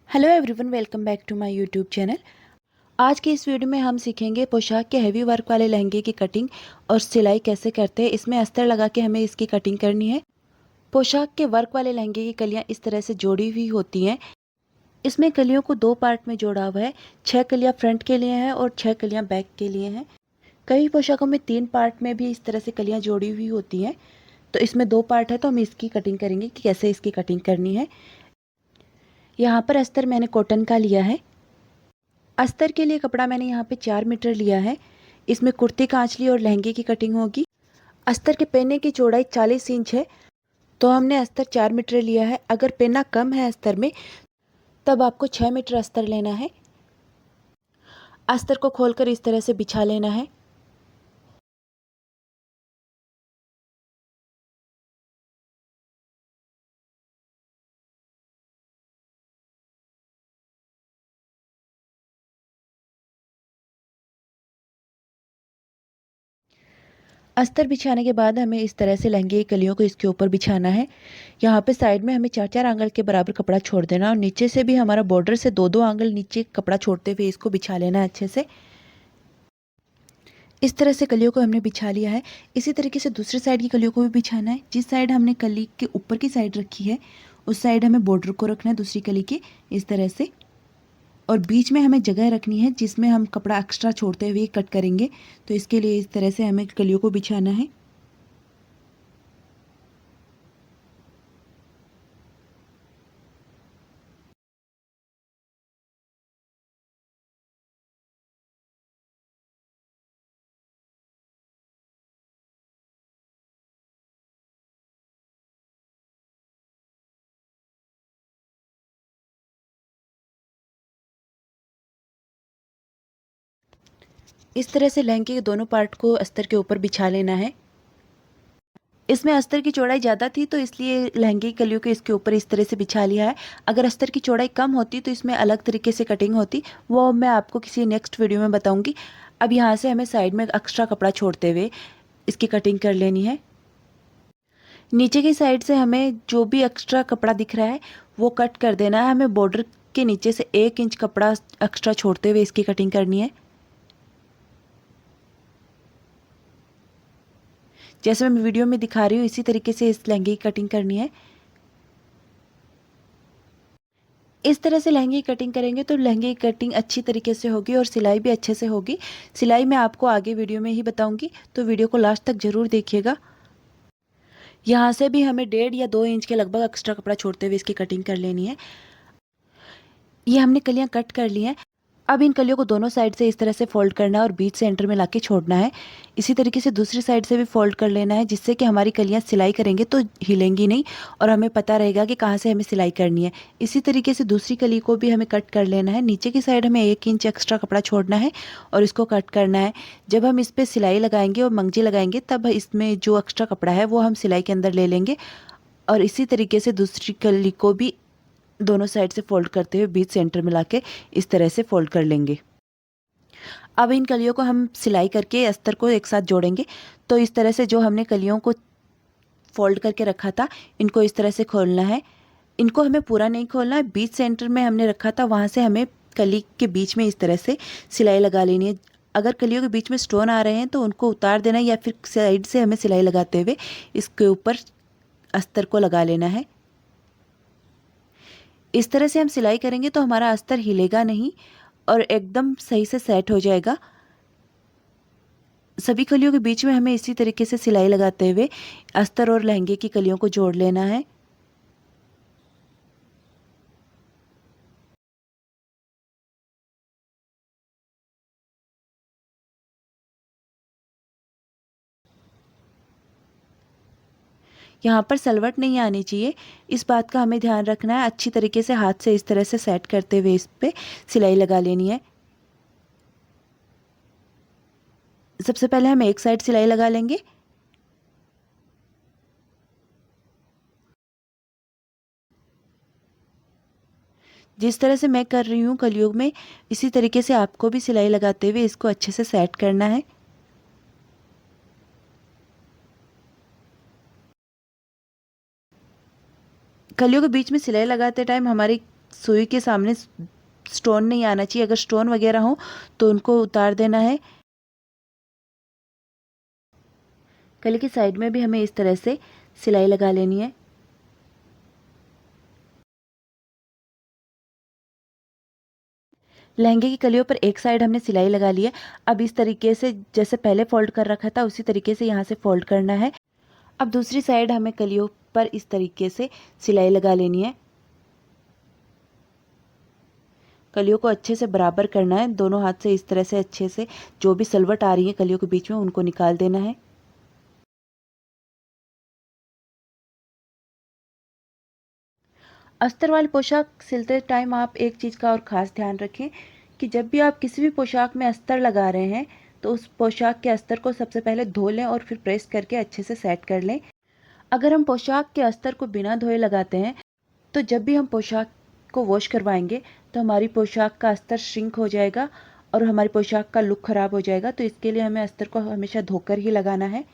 Hello everyone, welcome back to my YouTube channel. आज के इस वीडियो में हम सीखेंगे पोशाक के हैवी वर्क वाले लहंगे की कटिंग और सिलाई कैसे करते हैं। इसमें अस्तर लगा के हमें इसकी कटिंग करनी है। पोशाक के वर्क वाले लहंगे की कलियां इस तरह से जोड़ी हुई होती हैं। इसमें कलियों को दो पार्ट में जोड़ा हुआ है। 6 कलियां फ्रंट के लिए हैं और 6 कलियां बैक के लिए हैं। कई पोशाकों में 3 पार्ट में भी इस तरह से कलियां जोड़ी हुई होती हैं। तो इसमें 2 पार्ट है, तो हम इसकी कटिंग करेंगे कि कैसे इसकी कटिंग करनी है। यहाँ पर अस्तर मैंने कॉटन का लिया है। अस्तर के लिए कपड़ा मैंने यहाँ पे 4 मीटर लिया है। इसमें कुर्ती कांचली और लहंगे की कटिंग होगी। अस्तर के पेने की चौड़ाई 40 इंच है, तो हमने अस्तर 4 मीटर लिया है। अगर पेना कम है अस्तर में, तब आपको 6 मीटर अस्तर लेना है। अस्तर को खोलकर इस तरह से बिछा लेना है। अस्तर बिछाने के बाद हमें इस तरह से लहंगे की कलियों को इसके ऊपर बिछाना है। यहाँ पे साइड में हमें 4-4 आंगल के बराबर कपड़ा छोड़ देना और नीचे से भी हमारा बॉर्डर से 2-2 आंगल नीचे कपड़ा छोड़ते हुए इसको बिछा लेना है अच्छे से। इस तरह से कलियों को हमने बिछा लिया है। इसी तरीके से दूसरी साइड की कलियों को भी बिछाना है। जिस साइड हमने कली के ऊपर की साइड रखी है, उस साइड हमें बॉर्डर को रखना है दूसरी कली के, इस तरह से। और बीच में हमें जगह रखनी है जिसमें हम कपड़ा एक्स्ट्रा छोड़ते हुए कट करेंगे। तो इसके लिए इस तरह से हमें कलियों को बिछाना है। इस तरह से लहंगे के दोनों पार्ट को अस्तर के ऊपर बिछा लेना है। इसमें अस्तर की चौड़ाई ज़्यादा थी, तो इसलिए लहंगे की कलियों को इसके ऊपर इस तरह से बिछा लिया है। अगर अस्तर की चौड़ाई कम होती तो इसमें अलग तरीके से कटिंग होती, वो मैं आपको किसी नेक्स्ट वीडियो में बताऊंगी। अब यहाँ से हमें साइड में एक्स्ट्रा कपड़ा छोड़ते हुए इसकी कटिंग कर लेनी है। नीचे की साइड से हमें जो भी एक्स्ट्रा कपड़ा दिख रहा है वो कट कर देना है। हमें बॉर्डर के नीचे से 1 इंच कपड़ा एक्स्ट्रा छोड़ते हुए इसकी कटिंग करनी है। जैसे मैं वीडियो में दिखा रही हूँ, इसी तरीके से इस लहंगे की कटिंग करनी है। इस तरह से लहंगे की कटिंग करेंगे तो लहंगे की कटिंग अच्छी तरीके से होगी और सिलाई भी अच्छे से होगी। सिलाई मैं आपको आगे वीडियो में ही बताऊंगी, तो वीडियो को लास्ट तक ज़रूर देखिएगा। यहाँ से भी हमें 1.5 या 2 इंच के लगभग एक्स्ट्रा कपड़ा छोड़ते हुए इसकी कटिंग कर लेनी है। ये हमने कलियाँ कट कर ली हैं। अब इन कलियों को दोनों साइड से इस तरह से फोल्ड करना है और बीच सेंटर में लाके छोड़ना है। इसी तरीके से दूसरी साइड से भी फोल्ड कर लेना है, जिससे कि हमारी कलियां सिलाई करेंगे तो हिलेंगी नहीं और हमें पता रहेगा कि कहाँ से हमें सिलाई करनी है। इसी तरीके से दूसरी कली को भी हमें कट कर लेना है। नीचे की साइड हमें 1 इंच एक्स्ट्रा कपड़ा छोड़ना है और इसको कट करना है। जब हम इस पर सिलाई लगाएंगे और मंगजी लगाएंगे, तब इसमें जो एक्स्ट्रा कपड़ा है वो हम सिलाई के अंदर ले लेंगे। और इसी तरीके से दूसरी कली को भी दोनों साइड से फोल्ड करते हुए बीच सेंटर में लाके इस तरह से फोल्ड कर लेंगे। अब इन कलियों को हम सिलाई करके अस्तर को एक साथ जोड़ेंगे। तो इस तरह से जो हमने कलियों को फोल्ड करके रखा था, इनको इस तरह से खोलना है। इनको हमें पूरा नहीं खोलना है, बीच सेंटर में हमने रखा था, वहाँ से हमें कली के बीच में इस तरह से सिलाई लगा लेनी है। अगर कलियों के बीच में स्टोन आ रहे हैं तो उनको उतार देना है, या फिर साइड से हमें सिलाई लगाते हुए इसके ऊपर अस्तर को लगा लेना है। इस तरह से हम सिलाई करेंगे तो हमारा अस्तर हिलेगा नहीं और एकदम सही से सेट हो जाएगा। सभी कलियों के बीच में हमें इसी तरीके से सिलाई लगाते हुए अस्तर और लहंगे की कलियों को जोड़ लेना है। यहाँ पर सलवट नहीं आनी चाहिए, इस बात का हमें ध्यान रखना है। अच्छी तरीके से हाथ से इस तरह से सेट करते हुए इस पे सिलाई लगा लेनी है। सबसे पहले हम एक साइड सिलाई लगा लेंगे। जिस तरह से मैं कर रही हूँ कलियुग में, इसी तरीके से आपको भी सिलाई लगाते हुए इसको अच्छे से सेट करना है। कलियों के बीच में सिलाई लगाते टाइम हमारी सुई के सामने स्टोन नहीं आना चाहिए। अगर स्टोन वगैरह हो तो उनको उतार देना है। कली की साइड में भी हमें इस तरह से सिलाई लगा लेनी है। लहंगे की कलियों पर एक साइड हमने सिलाई लगा ली है। अब इस तरीके से जैसे पहले फोल्ड कर रखा था उसी तरीके से यहाँ से फोल्ड करना है। अब दूसरी साइड हमें कलियों पर इस तरीके से सिलाई लगा लेनी है। कलियों को अच्छे से बराबर करना है। दोनों हाथ से इस तरह से अच्छे से जो भी सलवट आ रही है कलियों के बीच में उनको निकाल देना है। अस्तर वाली पोशाक सिलते टाइम आप एक चीज़ का और ख़ास ध्यान रखें कि जब भी आप किसी भी पोशाक में अस्तर लगा रहे हैं तो उस पोशाक के अस्तर को सबसे पहले धो लें और फिर प्रेस करके अच्छे से सेट कर लें। अगर हम पोशाक के अस्तर को बिना धोए लगाते हैं तो जब भी हम पोशाक को वॉश करवाएंगे तो हमारी पोशाक का अस्तर श्रिंक हो जाएगा और हमारी पोशाक का लुक ख़राब हो जाएगा। तो इसके लिए हमें अस्तर को हमेशा धोकर ही लगाना है।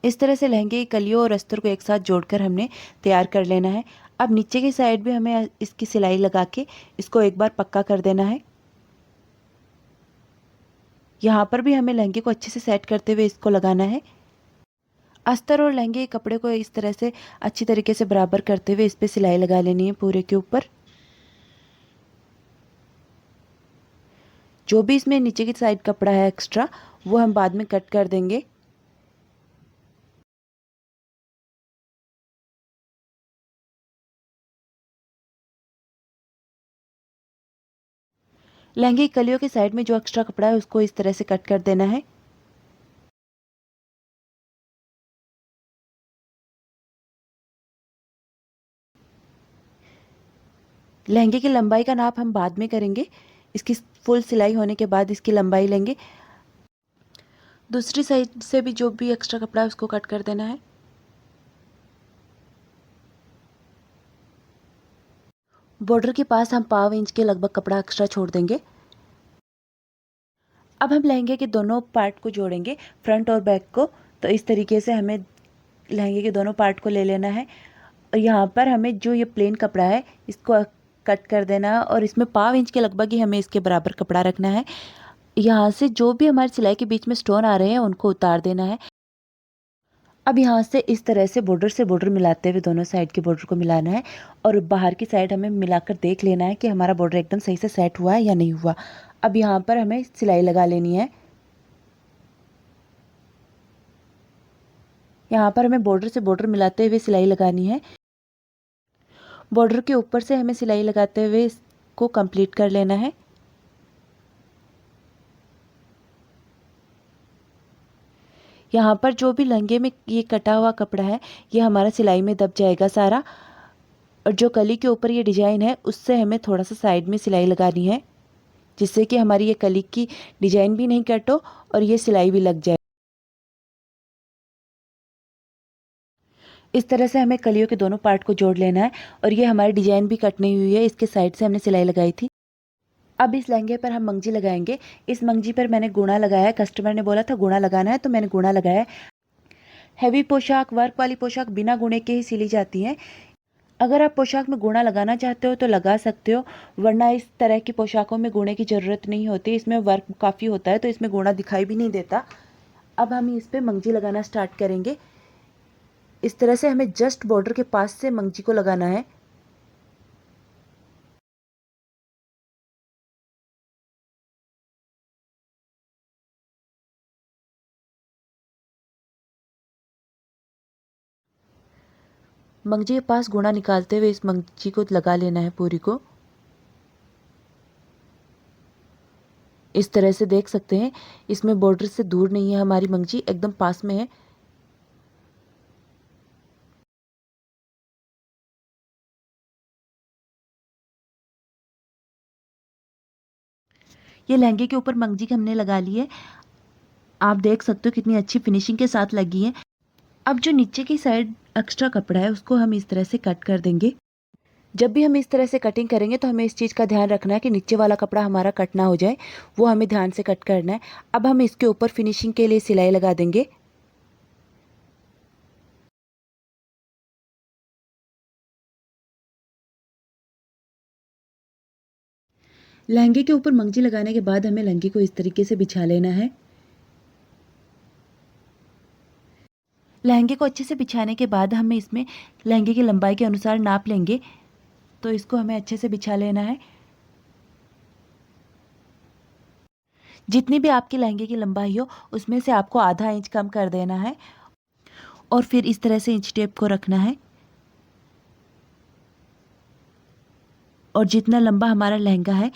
इस तरह से लहंगे की कलियों और अस्तर को एक साथ जोड़कर हमने तैयार कर लेना है। अब नीचे की साइड भी हमें इसकी सिलाई लगा के इसको एक बार पक्का कर देना है। यहाँ पर भी हमें लहंगे को अच्छे से सेट करते हुए इसको लगाना है। अस्तर और लहंगे के कपड़े को इस तरह से अच्छी तरीके से बराबर करते हुए इस पर सिलाई लगा लेनी है पूरे के ऊपर। जो भी इसमें नीचे की साइड कपड़ा है एक्स्ट्रा वो हम बाद में कट कर देंगे। लहंगे की कलियों के साइड में जो एक्स्ट्रा कपड़ा है उसको इस तरह से कट कर देना है। लहंगे की लंबाई का नाप हम बाद में करेंगे। इसकी फुल सिलाई होने के बाद इसकी लंबाई लेंगे। दूसरी साइड से भी जो भी एक्स्ट्रा कपड़ा है उसको कट कर देना है। बॉर्डर के पास हम 1/2 इंच के लगभग कपड़ा एक्स्ट्रा छोड़ देंगे। अब हम लहंगे के दोनों पार्ट को जोड़ेंगे, फ्रंट और बैक को। तो इस तरीके से हमें लहंगे के दोनों पार्ट को ले लेना है और यहाँ पर हमें जो ये प्लेन कपड़ा है इसको कट कर देना है और इसमें 1/2 इंच के लगभग ही हमें इसके बराबर कपड़ा रखना है। यहाँ से जो भी हमारी सिलाई के बीच में स्टोन आ रहे हैं उनको उतार देना है। अब यहाँ से इस तरह से बॉर्डर मिलाते हुए दोनों साइड के बॉर्डर को मिलाना है और बाहर की साइड हमें मिलाकर देख लेना है कि हमारा बॉर्डर एकदम सही से सेट हुआ है या नहीं हुआ। अब यहाँ पर हमें सिलाई लगा लेनी है। यहाँ पर हमें बॉर्डर से बॉर्डर मिलाते हुए सिलाई लगानी है। बॉर्डर के ऊपर से हमें सिलाई लगाते हुए इसको कंप्लीट कर लेना है। यहाँ पर जो भी लहंगे में ये कटा हुआ कपड़ा है ये हमारा सिलाई में दब जाएगा सारा। और जो कली के ऊपर ये डिजाइन है उससे हमें थोड़ा सा साइड में सिलाई लगानी है जिससे कि हमारी ये कली की डिजाइन भी नहीं कट हो और ये सिलाई भी लग जाए। इस तरह से हमें कलियों के दोनों पार्ट को जोड़ लेना है और ये हमारी डिजाइन भी कट नहीं हुई है। इसके साइड से हमने सिलाई लगाई थी। अब इस लहंगे पर हम मंगजी लगाएंगे। इस मंगजी पर मैंने गुणा लगाया है। कस्टमर ने बोला था गुणा लगाना है तो मैंने गुणा लगाया है। हैवी पोशाक, वर्क वाली पोशाक बिना गुणे के ही सिली जाती हैं। अगर आप पोशाक में गुणा लगाना चाहते हो तो लगा सकते हो, वरना इस तरह की पोशाकों में गुणे की ज़रूरत नहीं होती। इसमें वर्क काफ़ी होता है तो इसमें गुणा दिखाई भी नहीं देता। अब हम इस पर मंगजी लगाना स्टार्ट करेंगे। इस तरह से हमें जस्ट बॉर्डर के पास से मंगजी को लगाना है। मंगजी के पास गुणा निकालते हुए इस मंगजी को लगा लेना है पूरी को। इस तरह से देख सकते हैं इसमें बॉर्डर से दूर नहीं है, हमारी मंगजी एकदम पास में है। ये लहंगे के ऊपर मंगजी हमने लगा ली है। आप देख सकते हो कितनी अच्छी फिनिशिंग के साथ लगी है। अब जो नीचे की साइड एक्स्ट्रा कपड़ा है उसको हम इस तरह से कट कर देंगे। जब भी हम इस तरह से कटिंग करेंगे तो हमें इस चीज़ का ध्यान रखना है कि नीचे वाला कपड़ा हमारा कट ना हो जाए, वो हमें ध्यान से कट करना है। अब हम इसके ऊपर फिनिशिंग के लिए सिलाई लगा देंगे। लहंगे के ऊपर मंगजी लगाने के बाद हमें लहंगे को इस तरीके से बिछा लेना है। लहंगे को अच्छे से बिछाने के बाद हमें इसमें लहंगे की लंबाई के अनुसार नाप लेंगे, तो इसको हमें अच्छे से बिछा लेना है। जितनी भी आपकी लहंगे की लंबाई हो उसमें से आपको आधा इंच कम कर देना है और फिर इस तरह से इंच टेप को रखना है और जितना लंबा हमारा लहंगा है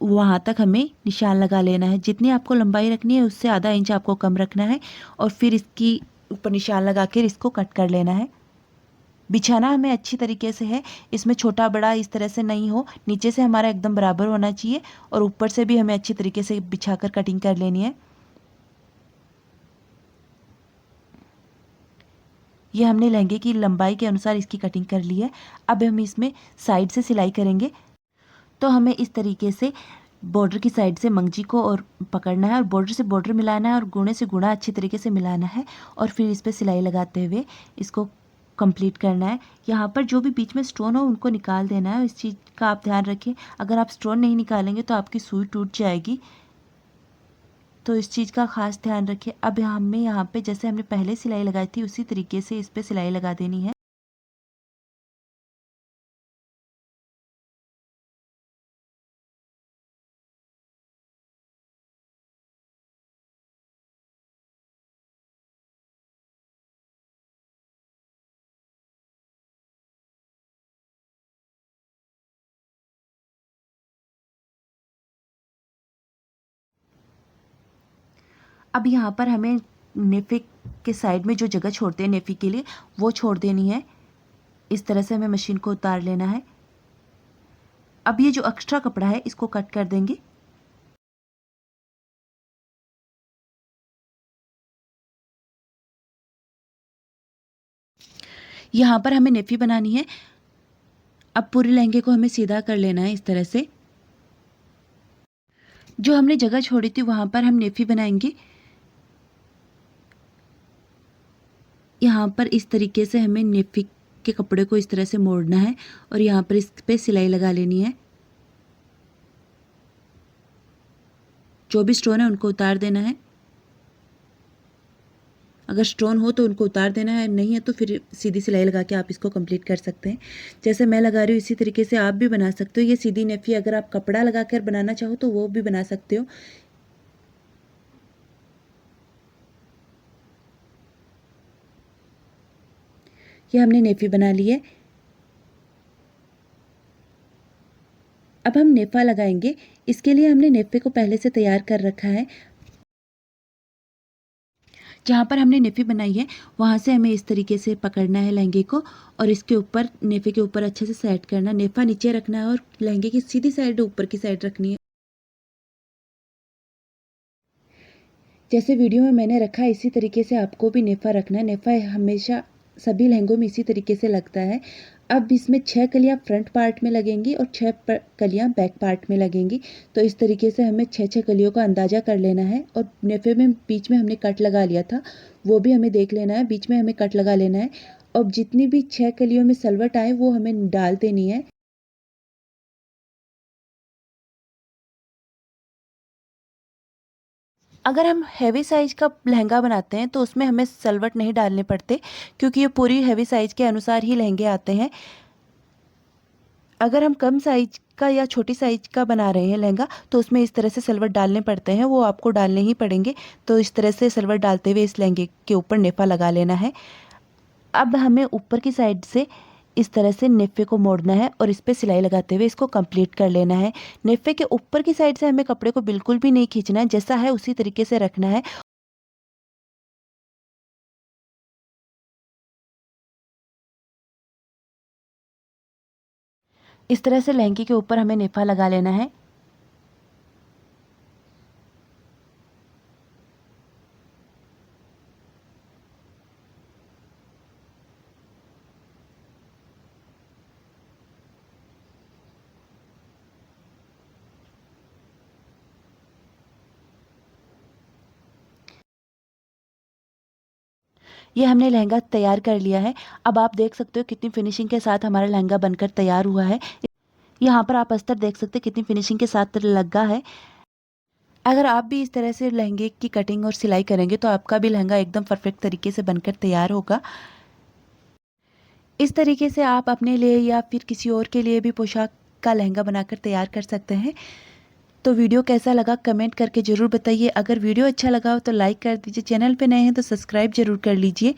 वहाँ तक हमें निशान लगा लेना है। जितनी आपको लंबाई रखनी है उससे आधा इंच आपको कम रखना है और फिर इसकी ऊपर निशान लगा कर इसको कट कर लेना है। बिछाना हमें अच्छी तरीके से है, इसमें छोटा बड़ा इस तरह से नहीं हो, नीचे से हमारा एकदम बराबर होना चाहिए और ऊपर से भी हमें अच्छी तरीके से बिछाकर कटिंग कर लेनी है। ये हमने लहंगे की लंबाई के अनुसार इसकी कटिंग कर ली है। अब हम इसमें साइड से सिलाई करेंगे, तो हमें इस तरीके से बॉर्डर की साइड से मंगजी को और पकड़ना है और बॉर्डर से बॉर्डर मिलाना है और गुणे से गुणा अच्छी तरीके से मिलाना है और फिर इस पर सिलाई लगाते हुए इसको कंप्लीट करना है। यहाँ पर जो भी बीच में स्टोन हो उनको निकाल देना है। इस चीज़ का आप ध्यान रखें, अगर आप स्टोन नहीं निकालेंगे तो आपकी सुई टूट जाएगी, तो इस चीज़ का खास ध्यान रखें। अब हमें यहाँ पे जैसे हमने पहले सिलाई लगाई थी उसी तरीके से इस पर सिलाई लगा देनी है। अब यहाँ पर हमें नेफे के साइड में जो जगह छोड़ते हैं नेफी के लिए वो छोड़ देनी है। इस तरह से हमें मशीन को उतार लेना है। अब ये जो एक्स्ट्रा कपड़ा है इसको कट कर देंगे। यहाँ पर हमें नेफी बनानी है। अब पूरे लहंगे को हमें सीधा कर लेना है इस तरह से। जो हमने जगह छोड़ी थी वहाँ पर हम नेफी बनाएंगे। यहाँ पर इस तरीके से हमें नेफी के कपड़े को इस तरह से मोड़ना है और यहाँ पर इस पे सिलाई लगा लेनी है। जो भी स्टोन है उनको उतार देना है। अगर स्टोन हो तो उनको उतार देना है, नहीं है तो फिर सीधी सिलाई लगा के आप इसको कंप्लीट कर सकते हैं। जैसे मैं लगा रही हूँ इसी तरीके से आप भी बना सकते हो। ये सीधी नेफी अगर आप कपड़ा लगा कर बनाना चाहो तो वो भी बना सकते हो। ये हमने नेफी बना ली है। अब हम नेफा लगाएंगे। इसके लिए हमने नेफे को पहले से तैयार कर रखा है। जहाँ पर हमने नेफी बनाई है वहाँ से हमें इस तरीके से पकड़ना है लहंगे को और इसके ऊपर नेफे के ऊपर अच्छे से सेट करना। नेफा नीचे रखना है और लहंगे की सीधी साइड ऊपर की साइड रखनी है। जैसे वीडियो में मैंने रखा है इसी तरीके से आपको भी नेफा रखना है। नेफा हमेशा सभी लहंगों में इसी तरीके से लगता है। अब इसमें 6 कलियां फ्रंट पार्ट में लगेंगी और 6 कलियां बैक पार्ट में लगेंगी। तो इस तरीके से हमें 6 कलियों का अंदाज़ा कर लेना है और नेफे में बीच में हमने कट लगा लिया था वो भी हमें देख लेना है, बीच में हमें कट लगा लेना है। और जितनी भी 6 कलियों में सलवट आए वो हमें डाल देनी है। अगर हम हैवी साइज़ का लहंगा बनाते हैं तो उसमें हमें सलवट नहीं डालने पड़ते, क्योंकि ये पूरी हैवी साइज़ के अनुसार ही लहंगे आते हैं। अगर हम कम साइज का या छोटी साइज का बना रहे हैं लहंगा तो उसमें इस तरह से सलवट डालने पड़ते हैं, वो आपको डालने ही पड़ेंगे। तो इस तरह से सलवट डालते हुए इस लहंगे के ऊपर नेफा लगा लेना है। अब हमें ऊपर की साइड से इस तरह से नेफे को मोड़ना है और इस पे सिलाई लगाते हुए इसको कंप्लीट कर लेना है। नेफे के ऊपर की साइड से हमें कपड़े को बिल्कुल भी नहीं खींचना है, जैसा है उसी तरीके से रखना है। इस तरह से लहंगे के ऊपर हमें नेफा लगा लेना है। ये हमने लहंगा तैयार कर लिया है। अब आप देख सकते हो कितनी फिनिशिंग के साथ हमारा लहंगा बनकर तैयार हुआ है। यहाँ पर आप अस्तर देख सकते हैं कितनी फिनिशिंग के साथ लगा है। अगर आप भी इस तरह से लहंगे की कटिंग और सिलाई करेंगे तो आपका भी लहंगा एकदम परफेक्ट तरीके से बनकर तैयार होगा। इस तरीके से आप अपने लिए या फिर किसी और के लिए भी पोशाक का लहंगा बनाकर तैयार कर सकते हैं। तो वीडियो कैसा लगा कमेंट करके ज़रूर बताइए। अगर वीडियो अच्छा लगा हो तो लाइक कर दीजिए। चैनल पे नए हैं तो सब्सक्राइब ज़रूर कर लीजिए।